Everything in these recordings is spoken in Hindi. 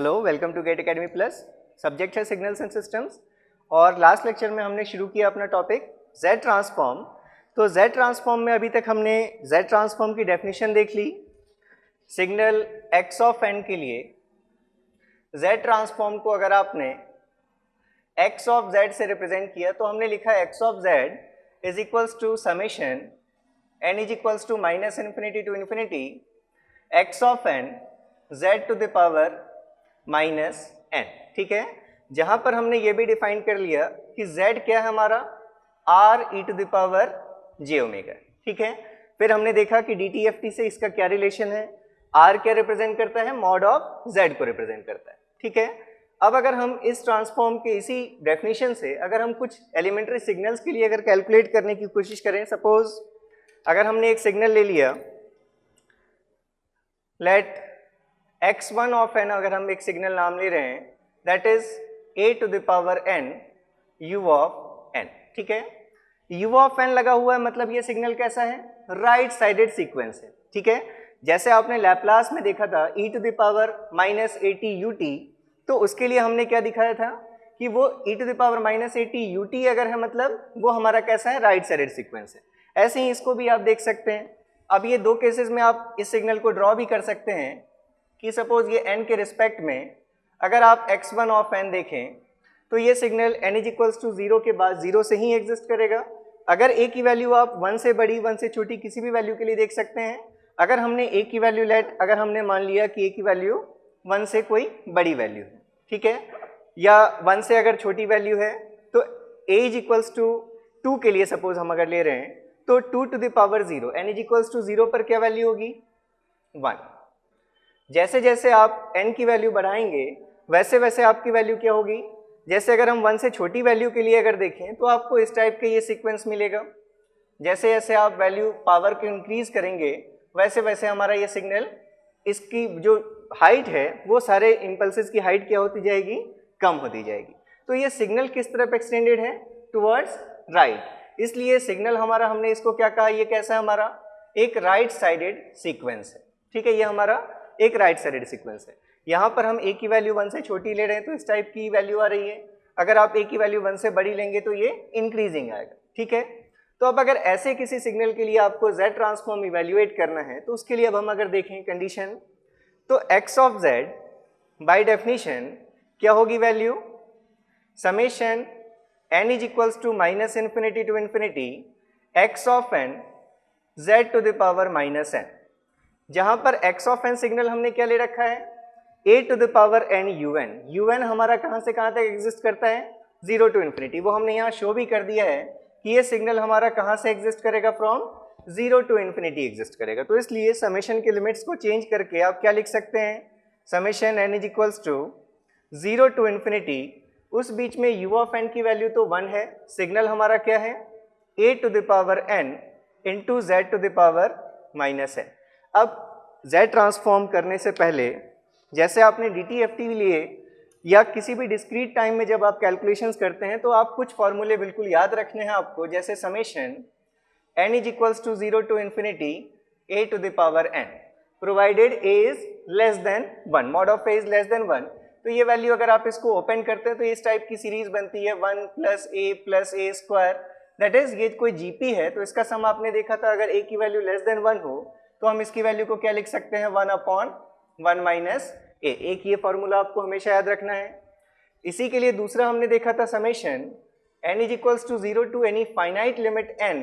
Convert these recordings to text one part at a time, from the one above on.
Hello, welcome to GATE academy plus. Subject है सिग्नल्स एंड सिस्टम्स और लास्ट लेक्चर में हमने शुरू किया अपना टॉपिक Z ट्रांसफॉर्म। तो Z ट्रांसफॉर्म में अभी तक हमने Z ट्रांसफॉर्म की डेफिनेशन देख ली। सिग्नल x ऑफ n के लिए Z ट्रांसफॉर्म को अगर आपने x ऑफ Z से रिप्रेजेंट किया तो हमने लिखा x of Z is equals to summation n is equals to minus infinity to infinity x of n Z to the power minus n। ठीक है, जहां पर हमने ये भी डिफाइन कर लिया कि z क्या है हमारा, r e to the power j omega. ठीक है, फिर हमने देखा कि DTFT से इसका क्या रिलेशन है, r क्या रिप्रेजेंट करता है, मॉड ऑफ z को रिप्रेजेंट करता है। ठीक है, अब अगर हम इस ट्रांसफॉर्म के इसी डेफिनेशन से अगर हम कुछ एलिमेंट्री सिग्नल्स के लिए अगर कैलकुलेट करने की कोशिश करें, सपोज अगर हमने एक सिग्नल ले लिया, लेट x1 ऑफ n, अगर हम एक सिग्नल नाम ले रहे हैं, that is a to the power n u of n। ठीक है, u ऑफ n लगा हुआ है, मतलब ये सिग्नल कैसा है, राइट साइडेड सीक्वेंस है। ठीक है, जैसे आपने लैप्लास में देखा था e to the power minus at ut, तो उसके लिए हमने क्या दिखाया था कि वो e to the power minus at ut अगर है, मतलब वो हमारा कैसा है, राइट साइडेड सीक्वेंस है। ऐसे ही इसको भी आप देख सकते हैं। अब ये दो केसेस में आप इस सिग्नल को ड्रॉ भी कर सकते हैं कि सपोज ये n के रिस्पेक्ट में अगर आप x1 ऑफ n देखें तो ये signal n is equals to 0 के बाद 0 से ही एग्जिस्ट करेगा। अगर a की वैल्यू आप 1 से बड़ी 1 से छोटी किसी भी वैल्यू के लिए देख सकते हैं। अगर हमने a की वैल्यू अगर हमने मान लिया कि a की वैल्यू 1 से कोई बड़ी वैल्यू है, ठीक है, या 1 से अगर छोटी वैल्यू है, तो a इज इक्वल्स टू 2 के लिए सपोज हम अगर ले रहे हैं तो 2 to the power 0, n is equals to 0 पर क्या वैल्यू होगी, 1। जैसे जैसे आप n की वैल्यू बढ़ाएंगे वैसे वैसे आपकी वैल्यू क्या होगी, जैसे अगर हम 1 से छोटी वैल्यू के लिए अगर देखें तो आपको इस टाइप के ये सीक्वेंस मिलेगा। जैसे जैसे आप वैल्यू पावर को इंक्रीज करेंगे वैसे वैसे हमारा ये सिग्नल, इसकी जो हाइट है वो सारे इम्पल्सेस की हाइट क्या होती जाएगी, कम होती जाएगी। तो ये सिग्नल किस तरफ एक्सटेंडेड है, टुवर्ड्स राइट। इसलिए सिग्नल हमारा, हमने इसको क्या कहा, ये कैसा है हमारा, एक राइट साइडेड सीक्वेंस है। ठीक है, ये हमारा एक राइट साइडेड सीक्वेंस है। यहाँ पर हम a की वैल्यू 1 से छोटी ले रहे हैं तो इस टाइप की वैल्यू आ रही है। अगर आप a की वैल्यू 1 से बड़ी लेंगे तो ये इंक्रीजिंग आएगा। ठीक है, तो अब अगर ऐसे किसी सिग्नल के लिए आपको Z ट्रांसफॉर्म इवेल्युएट करना है तो उसके लिए अब हम अगर देखें कंडीशन, तो x of Z by definition क्या होगी value, summation n is equals to minus infinity to infinity x of n Z to the power minus n। जहां पर x ऑफ n सिग्नल हमने क्या ले रखा है, a to the power n un हमारा कहां से कहां तक एग्जिस्ट करता है, 0 टू इन्फिनिटी। वो हमने यहाँ शो भी कर दिया है कि ये सिग्नल हमारा कहां से एग्जिस्ट करेगा, फ्रॉम 0 टू इन्फिनिटी एग्जिस्ट करेगा। तो इसलिए समेशन के लिमिट्स को चेंज करके आप क्या लिख सकते हैं, summation n is equals to 0 to infinity, उस बीच में u ऑफ n की वैल्यू तो 1 है, सिग्नल हमारा क्या है, a to the power n into z to the power minus n। अब Z ट्रांसफॉर्म करने से पहले जैसे आपने DTFT लिए या किसी भी डिस्क्रीट टाइम में जब आप कैलकुलेशंस करते हैं तो आप कुछ फॉर्मूले बिल्कुल याद रखने हैं आपको, जैसे summation n is equals to 0 to infinity a to the power n provided a is less than 1, mod of a is less than 1। तो ये वैल्यू अगर आप इसको ओपन करते हैं तो इस टाइप की सीरीज बनती है 1 plus a square, that is ये कोई GP है तो इसका सम आपने देखा था, अगर a की वैल्यू लेस देन 1 हो तो हम इसकी वैल्यू को क्या लिख सकते हैं, 1 अपॉन 1 माइनस a। एक ये फॉर्मूला आपको हमेशा याद रखना है। इसी के लिए दूसरा हमने देखा था summation n is equals to 0 to any finite limit n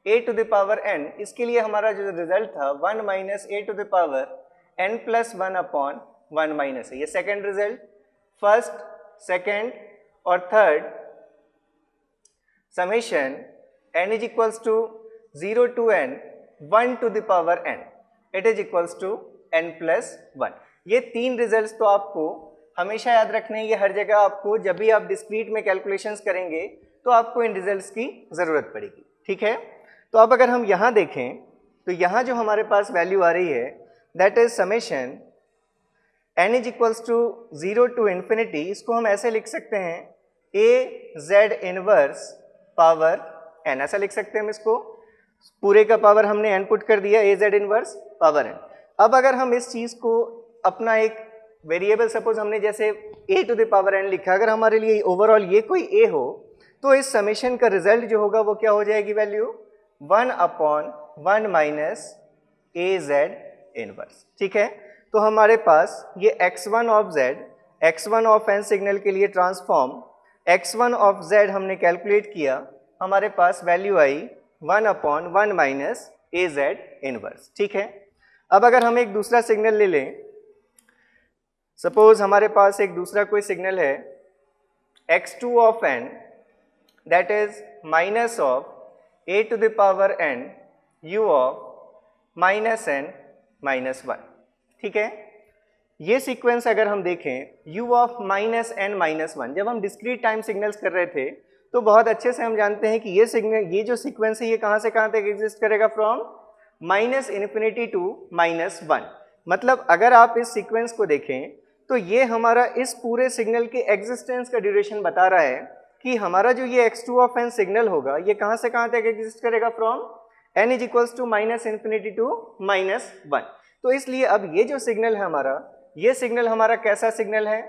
a to the power n। इसके लिए हमारा जो रिजल्ट था 1 minus a to the power n plus 1 upon 1 minus a। ये सेकेंड रिजल्ट, फर्स्ट सेकेंड और third summation n is equals to 0 to n 1 to the power n it is equals to n plus 1। ये तीन रिजल्ट्स तो आपको हमेशा याद रखने हैं। ये हर जगह आपको जब भी आप डिस्क्रीट में कैलकुलेशंस करेंगे तो आपको इन रिजल्ट्स की ज़रूरत पड़ेगी। ठीक है, तो अब अगर हम यहाँ देखें तो यहाँ जो हमारे पास वैल्यू आ रही है that is summation n is equals to 0 to infinity, इसको हम ऐसे लिख सकते हैं a z inverse power n, ऐसा लिख सकते हैं हम इसको, पूरे का पावर हमने n पुट कर दिया, a z inverse power n। अब अगर हम इस चीज़ को अपना एक वेरिएबल सपोज हमने जैसे a to the power n लिखा, अगर हमारे लिए ओवरऑल ये कोई a हो तो इस समेशन का रिजल्ट जो होगा वो क्या हो जाएगी वैल्यू 1/1 माइनस az इनवर्स। ठीक है, तो हमारे पास ये x1 of z, x1 of n signal के लिए ट्रांसफॉर्म x1 ऑफ z हमने कैलकुलेट किया, हमारे पास वैल्यू आई 1/1 माइनस az इनवर्स। ठीक है, अब अगर हम एक दूसरा सिग्नल ले लें, सपोज हमारे पास एक दूसरा कोई सिग्नल है x2 of n that is minus of a to the power n u of minus n minus 1। ठीक है, ये सीक्वेंस अगर हम देखें u of minus n minus 1, जब हम डिस्क्रीट टाइम सिग्नल्स कर रहे थे तो बहुत अच्छे से हम जानते हैं कि ये सिग्नल, ये जो सीक्वेंस है ये कहाँ से कहाँ तक एग्जिस्ट करेगा, from minus infinity to minus 1। मतलब अगर आप इस सीक्वेंस को देखें तो ये हमारा इस पूरे सिग्नल के एग्जिस्टेंस का ड्यूरेशन बता रहा है कि हमारा जो ये x2 ऑफ n सिग्नल होगा ये कहाँ से कहाँ तक एग्जिस्ट करेगा, from n is equals to minus infinity to minus 1। तो इसलिए अब ये जो सिग्नल है हमारा, ये सिग्नल हमारा कैसा सिग्नल है,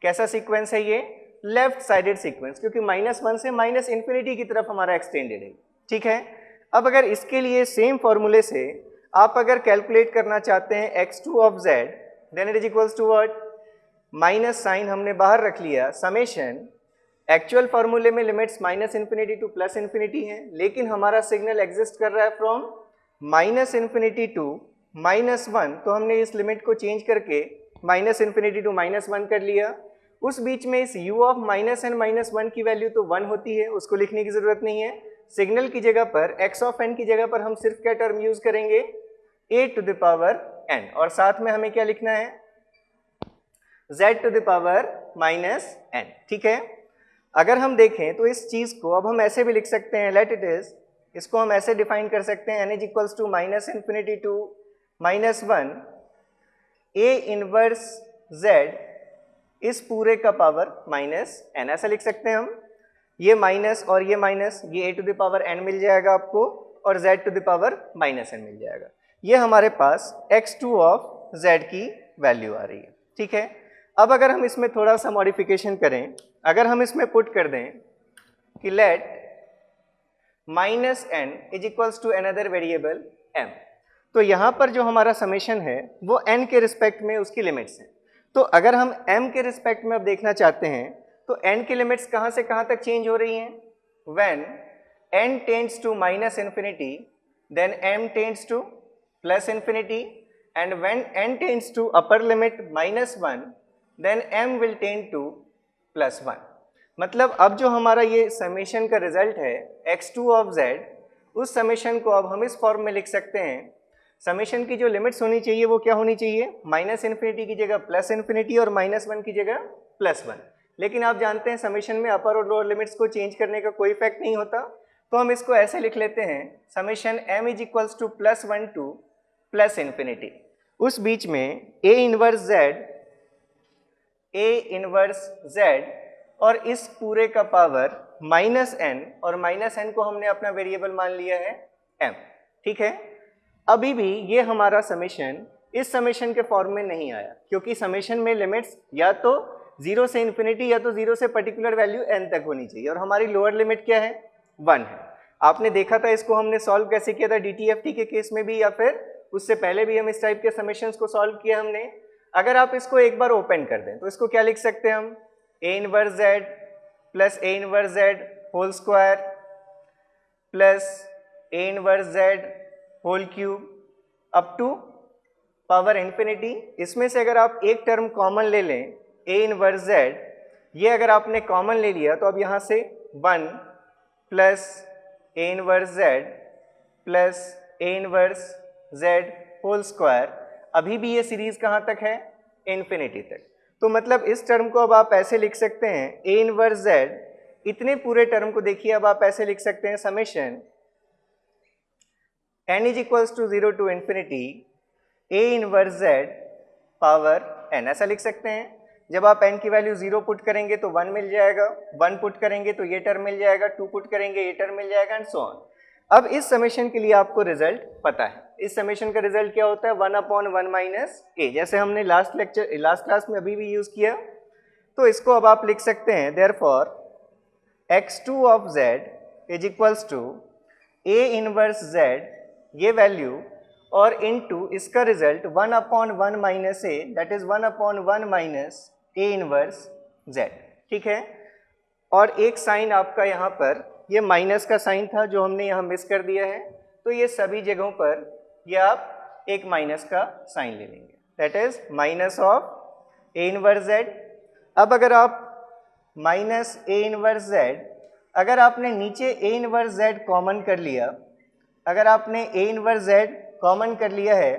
कैसा सीक्वेंस है, ये लेफ्ट साइडेड सीक्वेंस, क्योंकि माइनस 1 से माइनस इन्फिनिटी की तरफ हमारा एक्सटेंडेड है। ठीक है, अब अगर इसके लिए सेम फॉर्मूले से आप अगर कैलकुलेट करना चाहते हैं x2 of z, then it is equals to what, minus sign हमने बाहर रख लिया, समेशन, एक्चुअल फॉर्मूले में limits minus infinity to plus infinity है, लेकिन हमारा सिग्नल एग्जिस्ट कर रहा है from minus infinity to minus 1, तो हमने इस लिमिट को चेंज करके माइनस इन्फिनिटी टू माइनस 1 कर लिया। उस बीच में इस u of minus n minus 1 की वैल्यू तो 1 होती है, उसको लिखने की जरूरत नहीं है। सिग्नल की जगह पर x ऑफ n की जगह पर हम सिर्फ क्या टर्म यूज करेंगे, a to the power n, और साथ में हमें क्या लिखना है, z to the power minus n। ठीक है, अगर हम देखें तो इस चीज को अब हम ऐसे भी लिख सकते हैं, लेट इट इज, इसको हम ऐसे डिफाइन कर सकते हैं, n is equals to minus infinity to minus 1 a inverse z इस पूरे का पावर माइनस n, ऐसा लिख सकते हैं हम। ये माइनस और ये माइनस, ये a to the power n मिल जाएगा आपको, और z to the power minus n मिल जाएगा। ये हमारे पास x2 ऑफ z की वैल्यू आ रही है। ठीक है, अब अगर हम इसमें थोड़ा सा मॉडिफिकेशन करें, अगर हम इसमें पुट कर दें कि let minus n is equals to another variable m, तो यहाँ पर जो हमारा समेशन है वो n के रिस्पेक्ट में उसकी लिमिट्स हैं। तो अगर हम m के रिस्पेक्ट में अब देखना चाहते हैं तो n की लिमिट्स कहाँ से कहाँ तक चेंज हो रही हैं, when n tends to minus infinity then m tends to plus infinity, and when n tends to upper limit minus 1 then m will tend to plus 1। मतलब अब जो हमारा ये समेशन का रिजल्ट है x2 ऑफ z, उस समेशन को अब हम इस फॉर्म में लिख सकते हैं, समेशन की जो लिमिट्स होनी चाहिए वो क्या होनी चाहिए, माइनस इन्फिनिटी की जगह प्लस इन्फिनिटी और माइनस 1 की जगह प्लस 1। लेकिन आप जानते हैं समेशन में अपर और लोअर लिमिट्स को चेंज करने का कोई इफेक्ट नहीं होता, तो हम इसको ऐसे लिख लेते हैं, summation m is equals to plus 1 to plus infinity, उस बीच में a इनवर्स z और इस पूरे का पावर माइनस n, और माइनस n को हमने अपना वेरिएबल मान लिया है m। ठीक है, अभी भी ये हमारा समेशन इस समेशन के फॉर्म में नहीं आया, क्योंकि समेशन में लिमिट्स या तो 0 से इन्फिनिटी या तो 0 से पर्टिकुलर वैल्यू n तक होनी चाहिए, और हमारी लोअर लिमिट क्या है, 1 है। आपने देखा था इसको हमने सॉल्व कैसे किया था DTFT के केस में भी, या फिर उससे पहले भी हम इस टाइप के समेशंस को सॉल्व किया हमने। अगर आप इसको एक बार ओपन कर दें तो इसको क्या लिख सकते हैं हम, a inverse z plus a inverse z whole square plus a inverse z whole cube up to power infinity. इसमें से अगर आप एक टर्म कॉमन ले लें a इनवर्स z, ये अगर आपने कॉमन ले लिया तो अब यहाँ से 1 plus a inverse z plus a inverse z whole square, अभी भी ये सीरीज कहाँ तक है, इन्फिनिटी तक। तो मतलब इस टर्म को अब आप ऐसे लिख सकते हैं, a इनवर्स z, इतने पूरे टर्म को देखिए अब आप ऐसे लिख सकते हैं, summation n is equals to 0 to infinity a inverse z power n, ऐसा लिख सकते हैं। जब आप n की वैल्यू 0 पुट करेंगे तो 1 मिल जाएगा, 1 पुट करेंगे तो ये टर्म मिल जाएगा, 2 पुट करेंगे ये टर्म मिल जाएगा, एंड सो ऑन। अब इस समेशन के लिए आपको रिजल्ट पता है, इस समेशन का रिजल्ट क्या होता है 1/1 माइनस ए, जैसे हमने लास्ट क्लास में अभी भी यूज किया। तो इसको अब आप लिख सकते हैं therefore x2 of z is equals to a inverse z, ये वैल्यू, और इनटू इसका result 1/1 minus a, that is 1/1 minus a inverse z, ठीक है। और एक साइन आपका यहाँ पर ये माइनस का साइन था जो हमने यहाँ मिस कर दिया है, तो ये सभी जगहों पर ये आप एक माइनस का साइन ले लेंगे, that is minus of a inverse z। अब अगर आप माइनस a इनवर्स z, अगर आपने नीचे a इनवर्स z कॉमन कर लिया, अगर आपने a इनवर्स z कॉमन कर लिया है,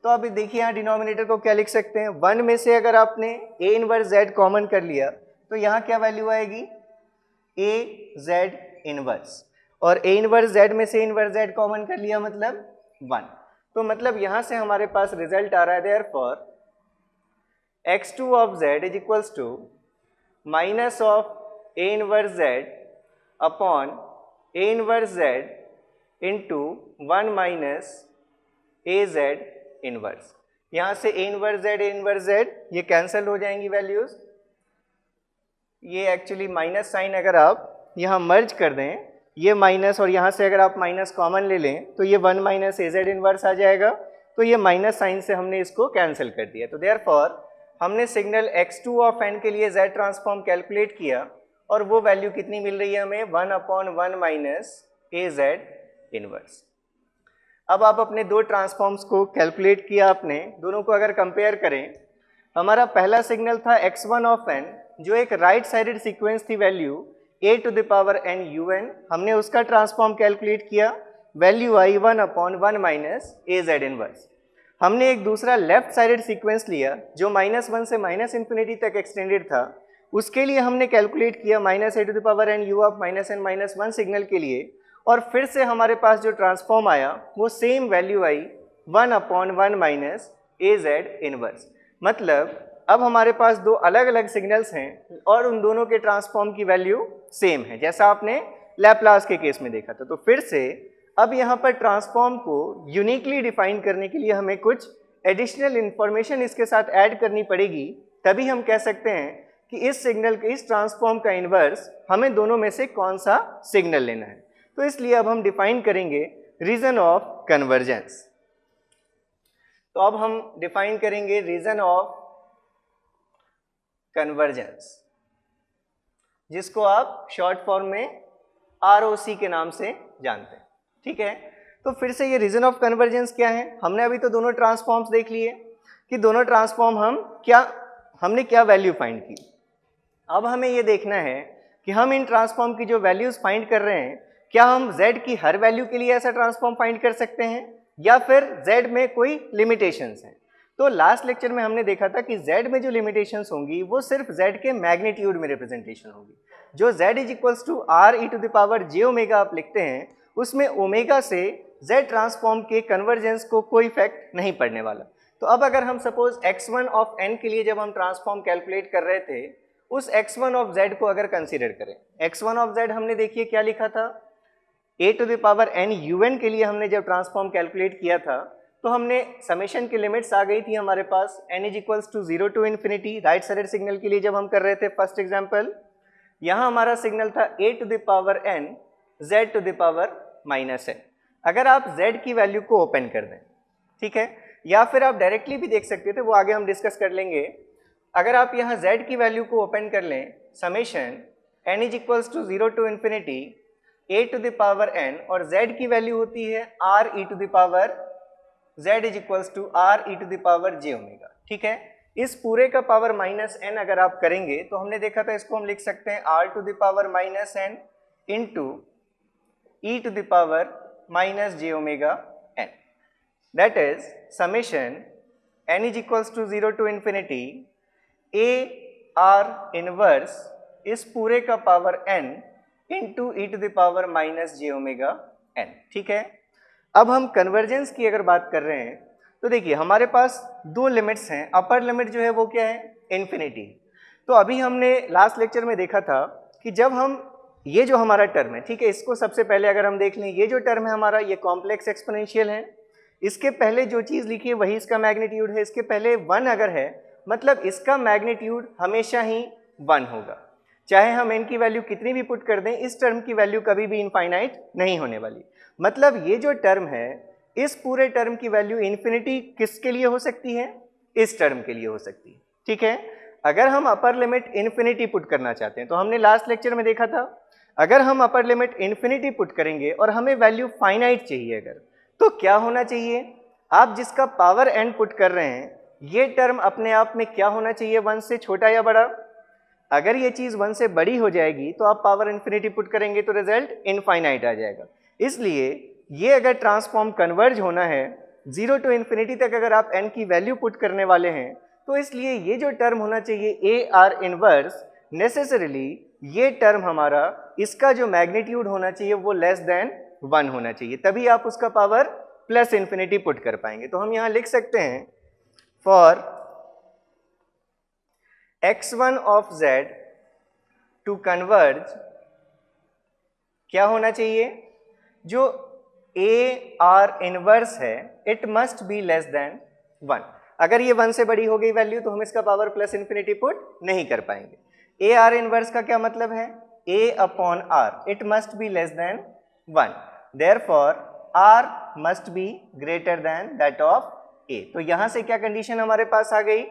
तो अभी देखिए यहाँ डिनोमिनेटर को क्या लिख सकते हैं, 1 में से अगर आपने a इनवर्स z कॉमन कर लिया तो यहाँ क्या वैल्यू आएगी a z इनवर्स, और a इनवर्स z में से इनवर्स z कॉमन कर लिया मतलब 1। तो मतलब यहाँ से हमारे पास रिजल्ट आ रहा है therefore x2 of z is equals to minus of a inverse z upon a inverse z into 1 minus a z inverse. यहाँ से a इनवर्स z ये कैंसिल हो जाएंगी वैल्यूज, ये एक्चुअली माइनस साइन अगर आप यहाँ मर्ज कर दें, ये माइनस और यहाँ से अगर आप माइनस कॉमन ले लें तो ये 1 माइनस a z इनवर्स आ जाएगा, तो ये माइनस साइन से हमने इसको कैंसिल कर दिया। तो देयरफॉर हमने सिग्नल x2 ऑफ n के लिए z ट्रांसफॉर्म कैलकुलेट किया और वो वैल्यू कितनी मिल रही है हमें 1/1 माइनस a z इनवर्स। अब आप अपने दो ट्रांसफॉर्म्स को कैलकुलेट किया आपने, दोनों को अगर कंपेयर करें, हमारा पहला सिग्नल था x1 ऑफ n जो एक राइट साइडेड सीक्वेंस थी value a to the power n un, हमने उसका ट्रांसफॉर्म कैलकुलेट किया, वैल्यू आई 1/1 माइनस a z इनवर्स। हमने एक दूसरा लेफ्ट साइडेड सीक्वेंस लिया जो -1 से -∞ तक एक्सटेंडेड था, उसके लिए हमने कैलकुलेट किया minus a to the power n u of -n-1 signal के लिए, और फिर से हमारे पास जो ट्रांसफॉर्म आया वो सेम वैल्यू आई 1/1 माइनस a z इनवर्स। मतलब अब हमारे पास दो अलग अलग सिग्नल्स हैं और उन दोनों के ट्रांसफॉर्म की वैल्यू सेम है, जैसा आपने लैप्लास के केस में देखा था। तो फिर से अब यहाँ पर ट्रांसफॉर्म को यूनिकली डिफाइन करने के लिए हमें कुछ एडिशनल इंफॉर्मेशन इसके साथ ऐड करनी पड़ेगी, तभी हम कह सकते हैं कि इस सिग्नल के इस ट्रांसफॉर्म का इन्वर्स हमें दोनों में से कौन सा सिग्नल लेना है। तो इसलिए अब हम डिफाइन करेंगे रीजन ऑफ कन्वर्जेंस। तो अब हम डिफाइन करेंगे रीजन ऑफ कन्वर्जेंस, जिसको आप शॉर्ट फॉर्म में ROC के नाम से जानते हैं, ठीक है। तो फिर से ये रीजन ऑफ कन्वर्जेंस क्या है, हमने अभी तो दोनों ट्रांसफॉर्म्स देख लिए कि दोनों ट्रांसफॉर्म हमने क्या वैल्यू फाइंड की। अब हमें ये देखना है कि हम इन ट्रांसफॉर्म की जो वैल्यूज फाइंड कर रहे हैं, क्या हम z की हर वैल्यू के लिए ऐसा ट्रांसफॉर्म फाइंड कर सकते हैं या फिर z में कोई लिमिटेशंस हैं। तो लास्ट लेक्चर में हमने देखा था कि z में जो लिमिटेशंस होंगी वो सिर्फ z के मैग्नीट्यूड में रिप्रेजेंटेशन होगी। जो z is equals to r e to the power j omega आप लिखते हैं, उसमें ओमेगा से z ट्रांसफॉर्म के कन्वर्जेंस को कोई इफेक्ट नहीं पड़ने वाला। तो अब अगर हम सपोज x1 ऑफ n के लिए जब हम ट्रांसफॉर्म कैलकुलेट कर रहे थे, उस x1 ऑफ z को अगर कंसीडर करें, x1 ऑफ z हमने देखिए क्या लिखा था, a to the power n un के लिए हमने जब ट्रांसफॉर्म कैलकुलेट किया था तो हमने समेशन की लिमिट्स आ गई थी हमारे पास, n is equals to 0 to infinity, right sided signal के लिए जब हम कर रहे थे फर्स्ट एग्जाम्पल। यहाँ हमारा सिग्नल था a to the power n z to the power minus n। अगर आप z की वैल्यू को ओपन कर दें, ठीक है, या फिर आप डायरेक्टली भी देख सकते थे, वो आगे हम डिस्कस कर लेंगे। अगर आप यहाँ z की वैल्यू को ओपन कर लें, summation n is equals to 0 to infinity a to the power n, और z की वैल्यू होती है r e to the power z is equals to r e to the power j omega, ठीक है। इस पूरे का पावर माइनस n अगर आप करेंगे तो हमने देखा था इसको हम लिख सकते हैं r to the power minus n into e to the power minus j omega n, that is summation n is equals to 0 to infinity a r inverse इस पूरे का power n into e to the power minus j omega n, ठीक है। अब हम कन्वर्जेंस की अगर बात कर रहे हैं तो देखिए हमारे पास दो लिमिट्स हैं, अपर लिमिट जो है वो क्या है, इन्फिनिटी। तो अभी हमने लास्ट लेक्चर में देखा था कि जब हम ये जो हमारा टर्म है, ठीक है, इसको सबसे पहले अगर हम देख लें, ये जो टर्म है हमारा, ये कॉम्प्लेक्स एक्सपोनेंशियल है, इसके पहले जो चीज़ लिखी है वही इसका मैग्नीट्यूड है, इसके पहले 1 अगर है मतलब इसका मैग्नीट्यूड हमेशा ही 1 होगा, चाहे हम n की वैल्यू कितनी भी पुट कर दें, इस टर्म की वैल्यू कभी भी इनफाइनाइट नहीं होने वाली। मतलब ये जो टर्म है, इस पूरे टर्म की वैल्यू इन्फिनिटी किसके लिए हो सकती है, इस टर्म के लिए हो सकती है, ठीक है। अगर हम अपर लिमिट इन्फिनिटी पुट करना चाहते हैं, तो हमने लास्ट लेक्चर में देखा था, अगर हम अपर लिमिट इन्फिनिटी पुट करेंगे और हमें वैल्यू फाइनाइट चाहिए अगर, तो क्या होना चाहिए, आप जिसका पावर n पुट कर रहे हैं, ये टर्म अपने आप में क्या होना चाहिए, 1 से छोटा या बड़ा। अगर ये चीज़ 1 से बड़ी हो जाएगी तो आप पावर इन्फिनिटी पुट करेंगे तो रिजल्ट इनफाइनाइट आ जाएगा। इसलिए ये अगर ट्रांसफॉर्म कन्वर्ज होना है 0 टू इन्फिनिटी तक, अगर आप n की वैल्यू पुट करने वाले हैं, तो इसलिए ये जो टर्म होना चाहिए ए आर इनवर्स, नेसेसरीली ये टर्म हमारा, इसका जो मैग्नीट्यूड होना चाहिए वो लेस देन 1 होना चाहिए, तभी आप उसका पावर प्लस इन्फिनिटी पुट कर पाएंगे। तो हम यहाँ लिख सकते हैं for x1 of z to converge, क्या होना चाहिए, जो ए आर इनवर्स है it must be less than 1। अगर ये 1 से बड़ी हो गई वैल्यू तो हम इसका पावर प्लस इन्फिनिटी पुट नहीं कर पाएंगे। ए आर इनवर्स का क्या मतलब है, a upon r, it must be less than 1, therefore r must be greater than that of a। तो यहां से क्या कंडीशन हमारे पास आ गई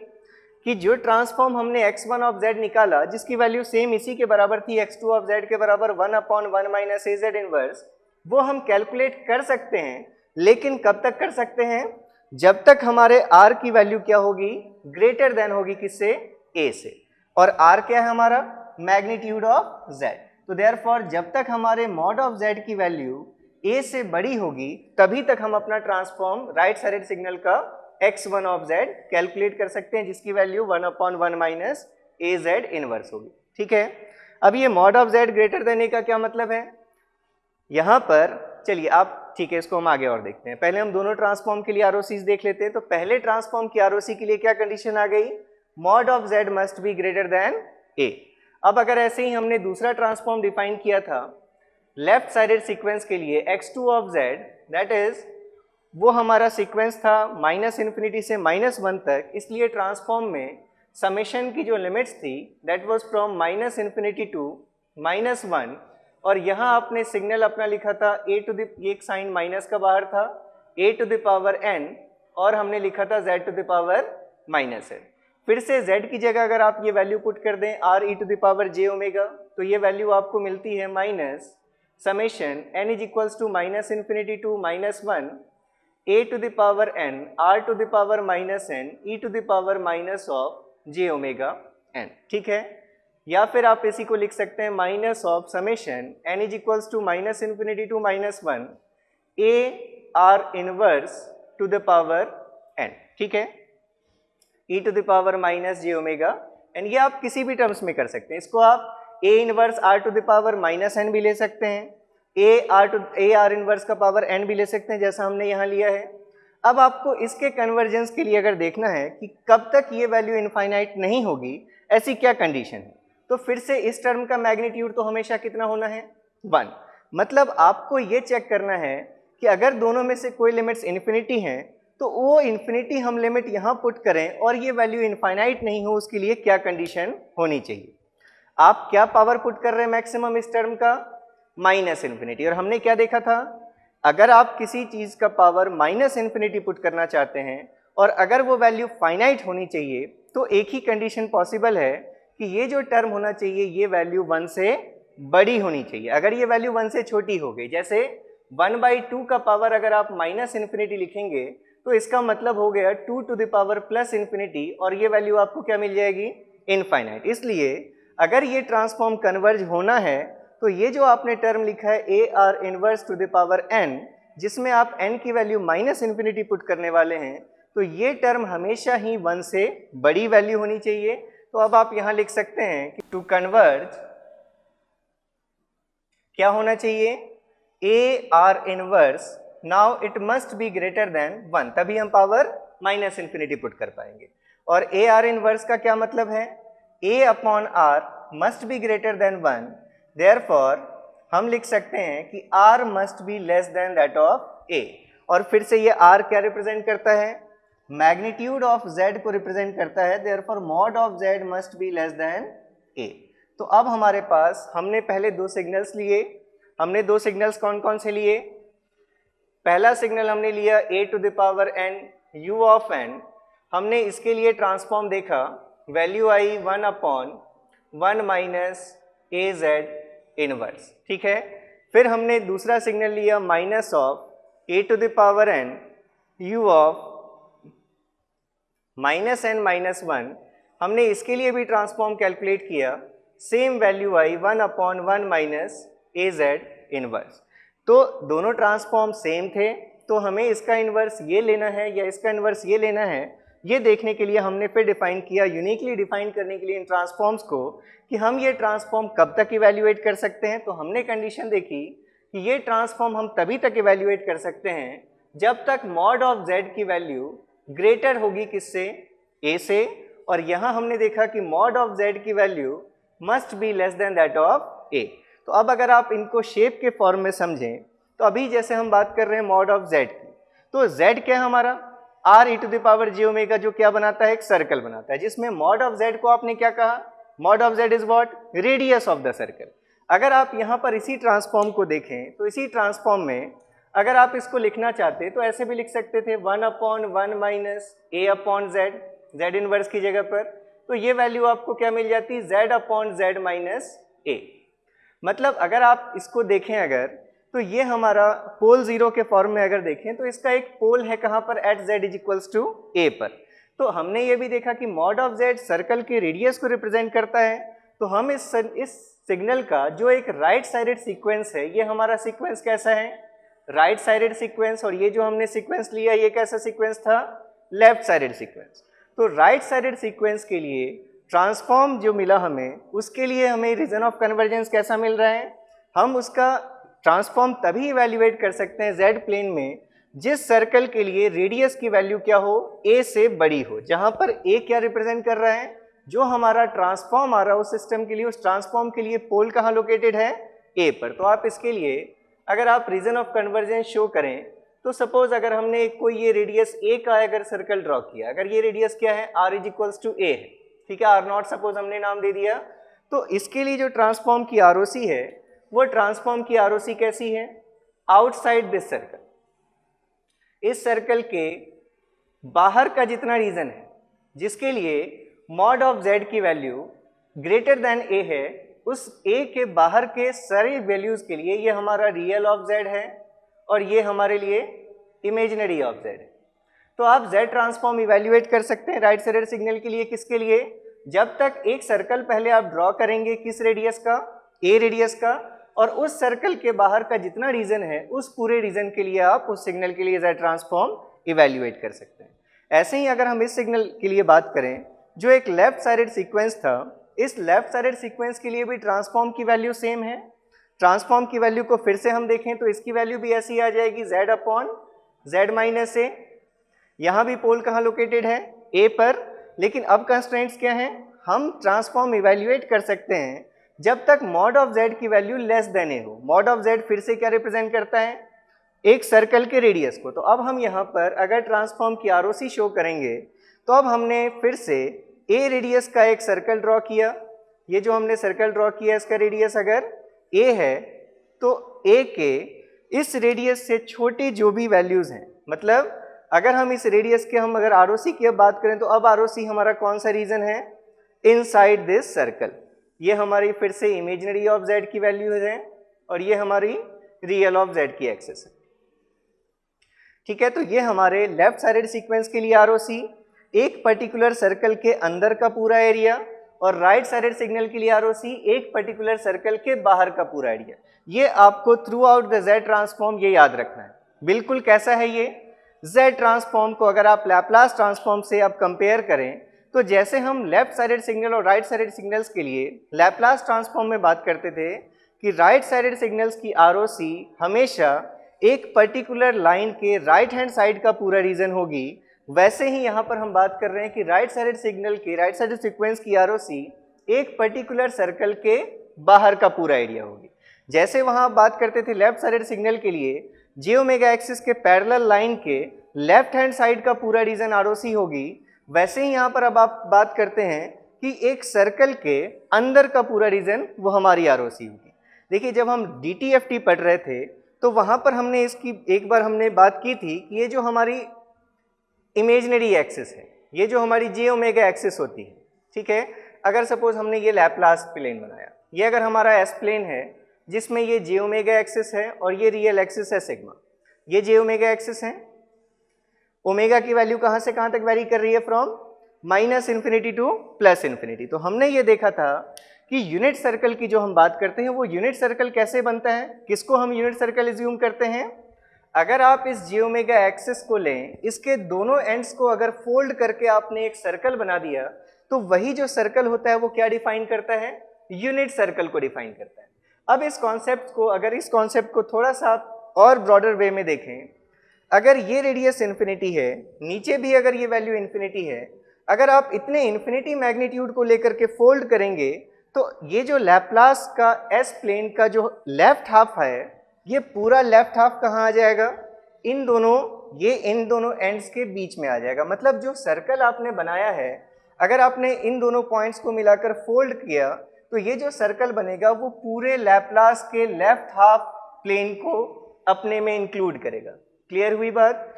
कि जो ट्रांसफॉर्म हमने x1 ऑफ z निकाला, जिसकी वैल्यू सेम इसी के बराबर थी, x2 ऑफ z के बराबर 1 upon 1 minus A Z inverse, वो हम कैलकुलेट कर सकते हैं, लेकिन कब तक कर सकते हैं, जब तक हमारे r की वैल्यू क्या होगी, ग्रेटर देन होगी किससे, a से, और r क्या है हमारा, मैग्नीट्यूड ऑफ z। तो देयरफॉर जब तक हमारे मॉड ऑफ z की वैल्यू a से बड़ी होगी, तभी तक हम अपना ट्रांसफॉर्म राइट साइडेड सिग्नल का x1 ऑफ z कैलकुलेट कर सकते हैं, जिसकी value 1 upon 1 minus A Z inverse होगी, ठीक है। अब ये mod of z greater than a का क्या मतलब है, यहाँ पर चलिए आप, ठीक है, इसको हम आगे और देखते हैं। पहले हम दोनों ट्रांसफॉर्म के लिए आरओसीज देख लेते हैं। तो पहले ट्रांसफॉर्म की आरओसी के लिए क्या कंडीशन आ गई, mod of z must be greater then a। अब अगर ऐसे ही हमने दूसरा ट्रांसफॉर्म डिफाइन किया था लेफ्ट साइडेड सीक्वेंस के लिए, x2 of z, that is वो हमारा सीक्वेंस था माइनस इन्फिनिटी से माइनस 1 तक, इसलिए ट्रांसफॉर्म में समेशन की जो लिमिट्स थी that was from minus infinity to minus 1, और यहाँ आपने सिग्नल अपना लिखा था a टू द, ये एक साइन माइनस का बाहर था, a to the power n, और हमने लिखा था z to the power minus n। फिर से z की जगह अगर आप ये वैल्यू पुट कर दें r e to the power j omega, तो ये वैल्यू आपको मिलती है minus summation n is equals to minus infinity to minus 1 a to the power n r to the power minus n e to the power minus of j omega n, ठीक है। या फिर आप इसी को लिख सकते हैं minus of summation n is equals to minus infinity to minus 1 a r inverse to the power n, ठीक है, e to the power minus j omega n। ये आप किसी भी टर्म्स में कर सकते हैं, इसको आप a inverse r to the power minus n भी ले सकते हैं, a r इनवर्स का पावर n भी ले सकते हैं, जैसा हमने यहाँ लिया है। अब आपको इसके कन्वर्जेंस के लिए अगर देखना है कि कब तक ये वैल्यू इनफाइनाइट नहीं होगी, ऐसी क्या कंडीशन है, तो फिर से इस टर्म का मैग्नीट्यूड तो हमेशा कितना होना है, 1। मतलब आपको ये चेक करना है कि अगर दोनों में से कोई लिमिट्स इन्फिनिटी हैं, तो वो इन्फिनिटी हम लिमिट यहाँ पुट करें और ये वैल्यू इनफाइनाइट नहीं हो, उसके लिए क्या कंडीशन होनी चाहिए। आप क्या पावर पुट कर रहे हैं मैक्सिमम इस टर्म का, माइनस इन्फिनिटी। और हमने क्या देखा था, अगर आप किसी चीज़ का पावर माइनस इन्फिनिटी पुट करना चाहते हैं और अगर वो वैल्यू फाइनाइट होनी चाहिए, तो एक ही कंडीशन पॉसिबल है कि ये जो टर्म होना चाहिए ये वैल्यू 1 से बड़ी होनी चाहिए। अगर ये वैल्यू 1 से छोटी हो गई, जैसे 1/2 का पावर अगर आप माइनस इन्फिनिटी लिखेंगे, तो इसका मतलब हो गया 2 to the power plus infinity, और ये वैल्यू आपको क्या मिल जाएगी, इनफाइनाइट। इसलिए अगर ये ट्रांसफॉर्म कन्वर्ज होना है, तो ये जो आपने टर्म लिखा है ए r inverse to the power n, जिसमें आप n की वैल्यू माइनस इन्फिनिटी पुट करने वाले हैं, तो ये टर्म हमेशा ही 1 से बड़ी वैल्यू होनी चाहिए। तो अब आप यहाँ लिख सकते हैं कि टू कन्वर्ज क्या होना चाहिए, ए r inverse, now it must be greater then 1, तभी हम पावर माइनस इन्फिनिटी पुट कर पाएंगे। और ए आर इनवर्स का क्या मतलब है, a upon r must be greater then 1, therefore हम लिख सकते हैं कि r must be less then that of a, और फिर से ये r क्या रिप्रेजेंट करता है, मैग्नीट्यूड ऑफ z को रिप्रेजेंट करता है, therefore mod of z must be less then a। तो अब हमारे पास हमने पहले दो सिग्नल्स लिए, हमने दो सिग्नल्स कौन कौन से लिए, पहला सिग्नल हमने लिया a to the power n u of n, हमने इसके लिए ट्रांसफॉर्म देखा, वैल्यू आई 1/1 माइनस ए जेड इनवर्स, ठीक है। फिर हमने दूसरा सिग्नल लिया minus of a to the power n u of minus n minus 1, हमने इसके लिए भी ट्रांसफॉर्म कैलकुलेट किया, सेम वैल्यू आई 1/1 माइनस ए जेड इनवर्स। तो दोनों ट्रांसफॉर्म सेम थे, तो हमें इसका इन्वर्स ये लेना है या इसका इन्वर्स ये लेना है, ये देखने के लिए हमने फिर डिफाइन किया, यूनिकली डिफाइन करने के लिए इन ट्रांसफॉर्म्स को, कि हम ये ट्रांसफॉर्म कब तक इवैल्यूएट कर सकते हैं। तो हमने कंडीशन देखी कि ये ट्रांसफॉर्म हम तभी तक इवैल्यूएट कर सकते हैं जब तक मॉड ऑफ z की वैल्यू ग्रेटर होगी किससे, a से, और यहाँ हमने देखा कि मॉड ऑफ z की value must be less then that of a। तो अब अगर आप इनको शेप के फॉर्म में समझें, तो अभी जैसे हम बात कर रहे हैं मॉड ऑफ z की, तो z क्या है हमारा, r e to the power j omega, जो क्या बनाता है, एक सर्कल बनाता है, जिसमें मॉड ऑफ z को आपने क्या कहा, mod of z is what, radius of the circle. अगर आप यहाँ पर इसी ट्रांसफॉर्म को देखें, तो इसी ट्रांसफॉर्म में अगर आप इसको लिखना चाहते तो ऐसे भी लिख सकते थे 1/1 minus a upon z inverse की जगह पर, तो ये वैल्यू आपको क्या मिल जाती, z upon z minus a। मतलब अगर आप इसको देखें अगर, तो ये हमारा पोल जीरो के फॉर्म में अगर देखें, तो इसका एक पोल है कहाँ पर, at z is equals to a पर। तो हमने ये भी देखा कि मॉड ऑफ z सर्कल के रेडियस को रिप्रेजेंट करता है, तो हम इस सिग्नल का जो एक राइट साइडेड सीक्वेंस है, ये हमारा सीक्वेंस कैसा है, राइट साइडेड सीक्वेंस, और ये जो हमने सीक्वेंस लिया ये कैसा सीक्वेंस था, लेफ्ट साइडेड सीक्वेंस। तो राइट साइडेड सीक्वेंस के लिए ट्रांसफॉर्म जो मिला हमें, उसके लिए हमें रीजन ऑफ कन्वर्जेंस कैसा मिल रहा है, हम उसका ट्रांसफॉर्म तभी इवैल्यूएट कर सकते हैं z प्लेन में जिस सर्कल के लिए रेडियस की वैल्यू क्या हो, a से बड़ी हो, जहां पर a क्या रिप्रेजेंट कर रहा है, जो हमारा ट्रांसफॉर्म आ रहा है उस सिस्टम के लिए, उस ट्रांसफॉर्म के लिए पोल कहाँ लोकेटेड है, a पर। तो आप इसके लिए अगर आप रीजन ऑफ कन्वर्जेंस शो करें, तो सपोज अगर हमने कोई ये रेडियस a का अगर सर्कल ड्रॉ किया, अगर ये रेडियस क्या है, r is equals to a है, ठीक है, r नॉट सपोज हमने नाम दे दिया, तो इसके लिए जो ट्रांसफॉर्म की ROC है, वो ट्रांसफॉर्म की ROC कैसी है, आउटसाइड दिस सर्कल, इस सर्कल के बाहर का जितना रीजन है, जिसके लिए मॉड ऑफ z की वैल्यू ग्रेटर देन a है, उस a के बाहर के सारी वैल्यूज के लिए ये हमारा रियल ऑफ z है और ये हमारे लिए इमेजिनरी ऑफ z है। तो आप z ट्रांसफॉर्म इवैल्यूएट कर सकते हैं राइट साइडेड सिग्नल के लिए, किसके लिए, जब तक एक सर्कल पहले आप ड्रॉ करेंगे किस रेडियस का, a रेडियस का, और उस सर्कल के बाहर का जितना रीजन है उस पूरे रीजन के लिए आप उस सिग्नल के लिए z ट्रांसफॉर्म इवैल्यूएट कर सकते हैं। ऐसे ही अगर हम इस सिग्नल के लिए बात करें जो एक लेफ्ट साइडेड सीक्वेंस था, इस लेफ्ट साइडेड सीक्वेंस के लिए भी ट्रांसफॉर्म की वैल्यू सेम है। ट्रांसफॉर्म की वैल्यू को फिर से हम देखें तो इसकी वैल्यू भी ऐसी आ जाएगी, z upon z minus a। यहाँ भी पोल कहाँ लोकेटेड है, a पर, लेकिन अब कंस्ट्रेंट्स क्या हैं, हम ट्रांसफॉर्म इवैल्यूएट कर सकते हैं जब तक मॉड ऑफ z की वैल्यू लेस देन a हो। मॉड ऑफ z फिर से क्या रिप्रेजेंट करता है, एक सर्कल के रेडियस को। तो अब हम यहाँ पर अगर ट्रांसफॉर्म की ROC शो करेंगे, तो अब हमने फिर से a रेडियस का एक सर्कल ड्रॉ किया, ये जो हमने सर्कल ड्रॉ किया इसका रेडियस अगर a है, तो a के इस रेडियस से छोटी जो भी वैल्यूज हैं, मतलब अगर हम इस रेडियस के हम अगर ROC की अब बात करें, तो अब ROC हमारा कौन सा रीजन है, इनसाइड दिस सर्कल। ये हमारी फिर से इमेजिनरी ऑफ z की वैल्यूज है और ये हमारी रियल ऑफ z की एक्सेस है, ठीक है। तो ये हमारे लेफ्ट साइडेड सीक्वेंस के लिए ROC, एक पर्टिकुलर सर्कल के अंदर का पूरा एरिया, और राइट साइडेड सिग्नल के लिए ROC एक पर्टिकुलर सर्कल के बाहर का पूरा एरिया। ये आपको through out the z transform ये याद रखना है। बिल्कुल कैसा है ये, z ट्रांसफॉर्म को अगर आप लैप्लास ट्रांसफॉर्म से आप कंपेयर करें, तो जैसे हम लेफ्ट साइडेड सिग्नल और राइट साइडेड सिग्नल्स के लिए लैप्लास ट्रांसफॉर्म में बात करते थे कि राइट साइडेड सिग्नल्स की ROC हमेशा एक पर्टिकुलर लाइन के राइट हैंड साइड का पूरा रीजन होगी, वैसे ही यहाँ पर हम बात कर रहे हैं कि राइट साइडेड सिग्नल की, राइट साइडेड सीक्वेंस की ROC एक पर्टिकुलर सर्कल के बाहर का पूरा एरिया होगी। जैसे वहां आप बात करते थे लेफ्ट साइडेड सिग्नल के लिए जे ओमेगा एक्सिस के पैरेलल लाइन के लेफ्ट हैंड साइड का पूरा रीजन आरओसी होगी, वैसे ही यहाँ पर अब आप बात करते हैं कि एक सर्कल के अंदर का पूरा रीजन वो हमारी आरओसी होगी। देखिए जब हम डीटीएफटी पढ़ रहे थे तो वहां पर हमने इसकी एक बार हमने बात की थी कि ये जो हमारी इमेजिनरी एक्सिस है, ये जो हमारी जे ओमेगा एक्सिस होती है, ठीक है, अगर सपोज हमने ये लैप्लास प्लेन बनाया, ये अगर हमारा एस प्लेन है जिसमें ये जे ओमेगा एक्सिस है और ये रियल एक्सिस है सिग्मा, ये जे ओमेगा एक्सिस है, ओमेगा की वैल्यू कहाँ से कहाँ तक वेरी कर रही है, from minus infinity to plus infinity. तो हमने ये देखा था कि यूनिट सर्कल की जो हम बात करते हैं वो यूनिट सर्कल कैसे बनता है, किसको हम यूनिट सर्कल एज्यूम करते हैं, अगर आप इस जे ओमेगा एक्सिस को लें, इसके दोनों एंड्स को अगर फोल्ड करके आपने एक सर्कल बना दिया तो वही जो सर्कल होता है वो क्या डिफाइन करता है, यूनिट सर्कल को डिफाइन करता है। अब इस कॉन्सेप्ट को, अगर इस कॉन्सेप्ट को थोड़ा सा और ब्रॉडर वे में देखें, अगर ये रेडियस इन्फिनिटी है, नीचे भी अगर ये वैल्यू इन्फिनिटी है, अगर आप इतने इन्फिनिटी मैग्नीट्यूड को लेकर के फोल्ड करेंगे तो ये जो लैप्लास का एस प्लेन का जो लेफ्ट हाफ है, ये पूरा लेफ्ट हाफ कहाँ आ जाएगा, इन दोनों एंड्स के बीच में आ जाएगा। मतलब जो सर्कल आपने बनाया है, अगर आपने इन दोनों पॉइंट्स को मिलाकर फोल्ड किया तो ये जो सर्कल बनेगा वो पूरे लैप्लास के लेफ्ट हाफ प्लेन को अपने में इंक्लूड करेगा। क्लियर हुई बात?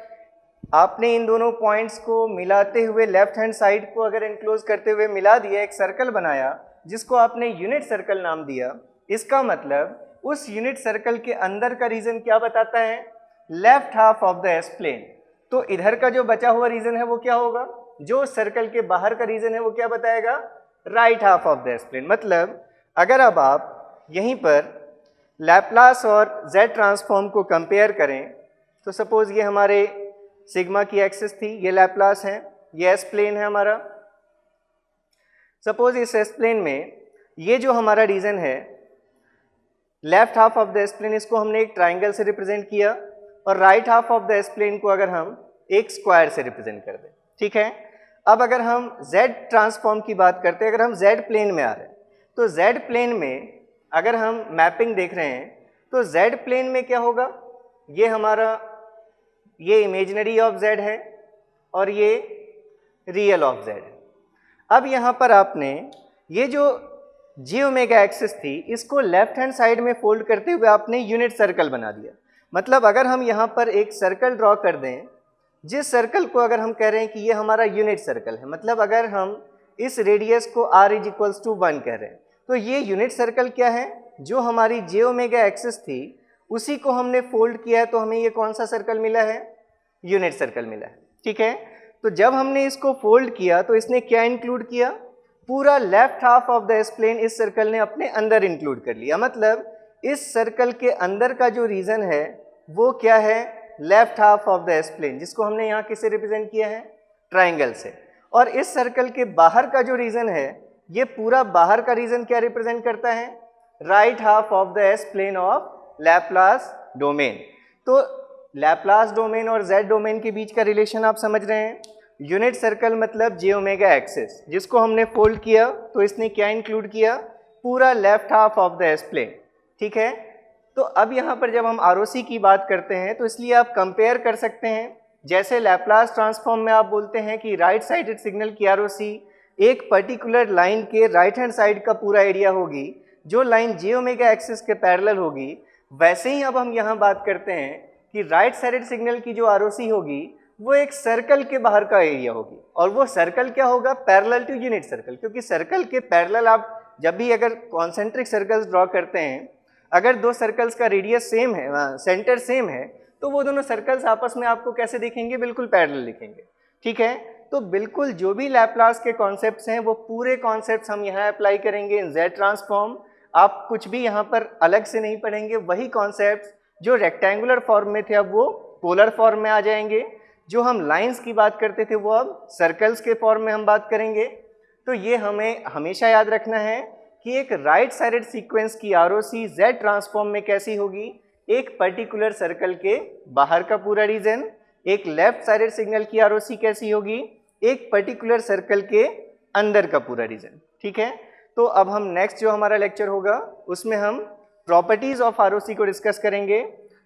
आपने इन दोनों पॉइंट्स को मिलाते हुए लेफ्ट हैंड साइड को अगर इनक्लोज करते हुए मिला दिया, एक सर्कल बनाया जिसको आपने यूनिट सर्कल नाम दिया, इसका मतलब उस यूनिट सर्कल के अंदर का रीजन क्या बताता है, left half of the S plane. तो इधर का जो बचा हुआ रीजन है वो क्या होगा, जो सर्कल के बाहर का रीजन है वो क्या बताएगा, right half of the S plane. मतलब अगर अब आप यहीं पर लैप्लास और जेड ट्रांसफॉर्म को कंपेयर करें तो सपोज ये हमारे सिग्मा की एक्सिस थी, ये लैप्लास है, ये एस प्लेन है हमारा। सपोज इस एस प्लेन में ये जो हमारा रीजन है left half of the S plane, इसको हमने एक ट्राइंगल से रिप्रेजेंट किया और right half of the S plane को अगर हम एक स्क्वायर से रिप्रेजेंट कर दें, ठीक है। अब अगर हम जेड ट्रांसफॉर्म की बात करते हैं, अगर हम जेड प्लेन में आ रहे हैं तो जेड प्लेन में अगर हम मैपिंग देख रहे हैं तो जेड प्लेन में क्या होगा, ये हमारा ये इमेजिनरी ऑफ जेड है और ये रियल ऑफ जेड है। अब यहाँ पर आपने ये जो जे ओमेगा एक्सिस थी इसको लेफ्ट हैंड साइड में फोल्ड करते हुए आपने यूनिट सर्कल बना दिया। मतलब अगर हम यहाँ पर एक सर्कल ड्रॉ कर दें, जिस सर्कल को अगर हम कह रहे हैं कि ये हमारा यूनिट सर्कल है, मतलब अगर हम इस रेडियस को r = 1 कह रहे हैं तो ये यूनिट सर्कल क्या है, जो हमारी जे ओमेगा एक्सिस थी उसी को हमने फोल्ड किया है, तो हमें ये कौन सा सर्कल मिला है, यूनिट सर्कल मिला है, ठीक है। तो जब हमने इसको फोल्ड किया तो इसने क्या इंक्लूड किया, पूरा left half of the S plane इस सर्कल ने अपने अंदर इंक्लूड कर लिया। मतलब इस सर्कल के अंदर का जो रीजन है वो क्या है, left half of the S plane, जिसको हमने यहाँ किससे रिप्रेजेंट किया है, ट्राइंगल से। और इस सर्कल के बाहर का जो रीजन है, ये पूरा बाहर का रीजन क्या रिप्रेजेंट करता है, right half of the S plane of Laplace domain. तो लैप्लास डोमेन और जेड डोमेन के बीच का रिलेशन आप समझ रहे हैं। यूनिट सर्कल मतलब जे ओमेगा एक्सिस, जिसको हमने फोल्ड किया तो इसने क्या इंक्लूड किया, पूरा left half of the S plane, ठीक है। तो अब यहाँ पर जब हम आरओसी की बात करते हैं तो इसलिए आप कंपेयर कर सकते हैं, जैसे लैप्लास ट्रांसफॉर्म में आप बोलते हैं कि राइट साइडेड सिग्नल की आरओसी एक पर्टिकुलर लाइन के राइट हैंड साइड का पूरा एरिया होगी, जो लाइन जे ओमेगा एक्सिस के पैरेलल होगी। वैसे ही अब हम यहाँ बात करते हैं कि राइट साइडेड सिग्नल की जो आरओसी होगी वो एक सर्कल के बाहर का एरिया होगी, और वो सर्कल क्या होगा, पैरेलल टू यूनिट सर्कल। क्योंकि सर्कल के पैरेलल आप जब भी अगर कॉन्सेंट्रिक सर्कल्स ड्रॉ करते हैं, अगर दो सर्कल्स का रेडियस सेम है, सेंटर सेम है, तो वो दोनों सर्कल्स आपस में आपको कैसे दिखेंगे, बिल्कुल पैरेलल दिखेंगे, ठीक है। तो बिल्कुल जो भी लैप्लास के कॉन्सेप्ट्स हैं वो पूरे कॉन्सेप्ट्स हम यहाँ अप्लाई करेंगे इन जेड ट्रांसफॉर्म। आप कुछ भी यहाँ पर अलग से नहीं पढ़ेंगे, वही कॉन्सेप्ट्स जो रेक्टेंगुलर फॉर्म में थे अब वो पोलर फॉर्म में आ जाएंगे, जो हम लाइंस की बात करते थे वो अब सर्कल्स के फॉर्म में हम बात करेंगे। तो ये हमें हमेशा याद रखना है कि एक राइट साइडेड सीक्वेंस की आरओसी जेड ट्रांसफॉर्म में कैसी होगी, एक पर्टिकुलर सर्कल के बाहर का पूरा रीजन। एक लेफ्ट साइडेड सिग्नल की आरओसी कैसी होगी, एक पर्टिकुलर सर्कल के अंदर का पूरा रीजन, ठीक है। तो अब हम नेक्स्ट जो हमारा लेक्चर होगा उसमें हम प्रॉपर्टीज ऑफ आरओसी को डिस्कस करेंगे।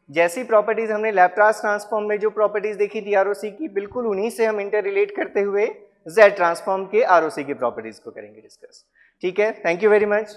जैसी प्रॉपर्टीज हमने लैप्लास ट्रांसफॉर्म में जो प्रॉपर्टीज देखी थी आरओसी की, बिल्कुल उन्हीं से हम इंटर रिलेट करते हुए जेड ट्रांसफॉर्म के आरओसी की प्रॉपर्टीज को करेंगे डिस्कस। ठीक है, थैंक यू वेरी मच।